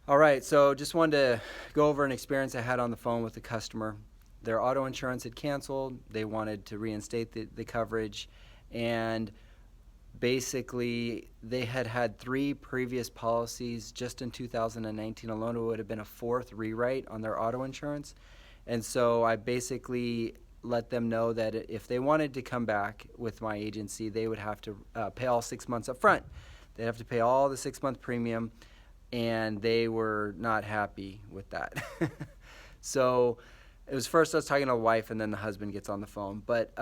All right, so just wanted to go over an experience I had on the phone with a customer. Their auto insurance had canceled. They wanted to reinstate the coverage. And basically, they had had three previous policies just in 2019 alone. It would have been a fourth rewrite on their auto insurance. And so I basically let them know that if they wanted to come back with my agency, they would have to pay all 6 months up front. They'd have to pay all the 6 month premium, and they were not happy with that. So it was first I was talking to the wife, and then the husband gets on the phone. But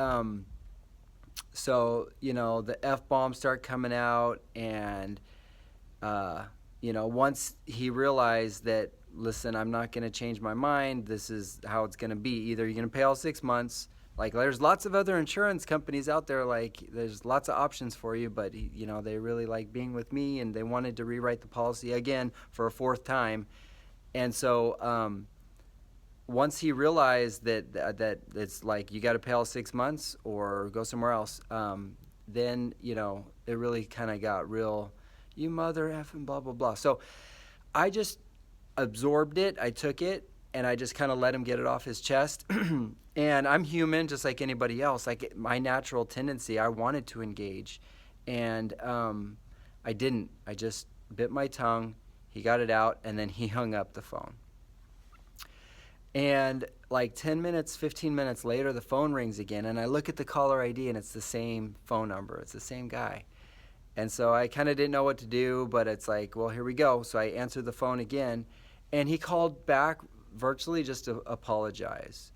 so the f bombs start coming out, and once he realized that, listen, I'm not going to change my mind. This is how it's going to be. Either you're going to pay all 6 months. Like, there's lots of other insurance companies out there. Like, there's lots of options for you, but they really like being with me, and they wanted to rewrite the policy again for a fourth time. And so once he realized that it's like you got to pay all 6 months or go somewhere else, then it really kind of got real. You mother effing blah blah blah. So I just absorbed it. I took it, and I just kind of let him get it off his chest. And I'm human, just like anybody else. Like, my natural tendency, I wanted to engage, and I didn't. I just bit my tongue. He got it out, and then he hung up the phone. And like 10 minutes, 15 minutes later, the phone rings again, and I look at the caller ID, and it's the same phone number. It's the same guy. And so I kind of didn't know what to do, but it's like, well, here we go. So I answered the phone again, and he called back virtually just to apologize.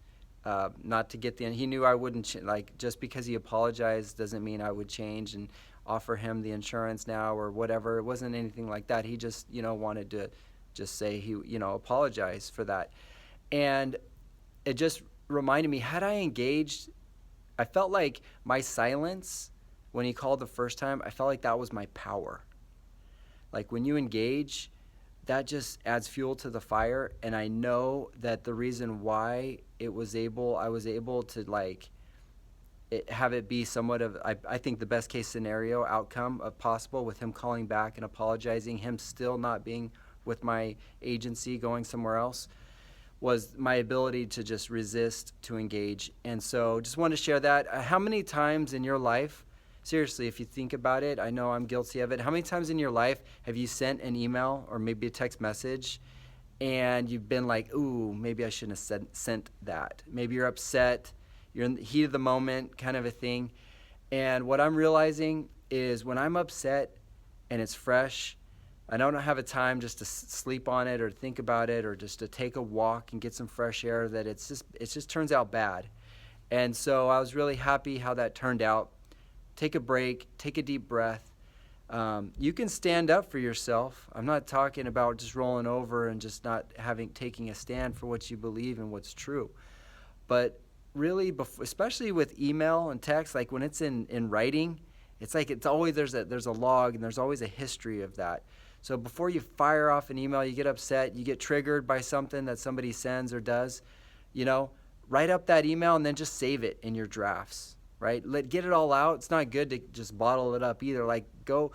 Not to get the end. He knew I wouldn't, just because he apologized doesn't mean I would change and offer him the insurance now or whatever. It wasn't anything like that. He just, wanted to just say he, apologize for that. And it just reminded me, had I engaged, I felt like my silence when he called the first time, I felt like that was my power. Like, when you engage, that just adds fuel to the fire. And I know that the reason why I was able to have it be somewhat of, I think, the best case scenario outcome of possible, with him calling back and apologizing, him still not being with my agency, going somewhere else, was my ability to just resist to engage. And so just wanted to share that. How many times in your life, seriously, if you think about it, I know I'm guilty of it. How many times in your life have you sent an email or maybe a text message and you've been like, ooh, maybe I shouldn't have sent that. Maybe you're upset, you're in the heat of the moment, kind of a thing. And what I'm realizing is, when I'm upset and it's fresh, I don't have a time just to sleep on it or think about it or just to take a walk and get some fresh air, that it just turns out bad. And so I was really happy how that turned out. Take a break, take a deep breath. You can stand up for yourself. I'm not talking about just rolling over and just not taking a stand for what you believe and what's true. But really, especially with email and text, like when it's in writing, it's like it's always there's a log, and there's always a history of that. So before you fire off an email, you get upset, you get triggered by something that somebody sends or does, write up that email and then just save it in your drafts, right? Get it all out. It's not good to just bottle it up either. Go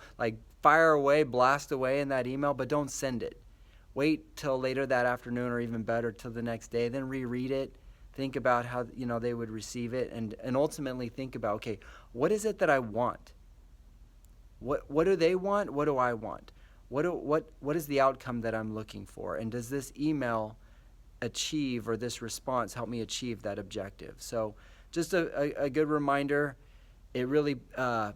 fire away, blast away in that email, but don't send it. Wait till later that afternoon, or even better, till the next day, then reread it. Think about how they would receive it, and ultimately think about, okay, what is it that I want? What do they want? What do I want? What is the outcome that I'm looking for? And does this email achieve, or this response help me achieve that objective? So just a good reminder. It really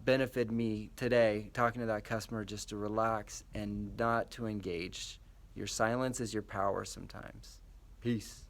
benefited me today, talking to that customer, just to relax and not to engage. Your silence is your power sometimes. Peace.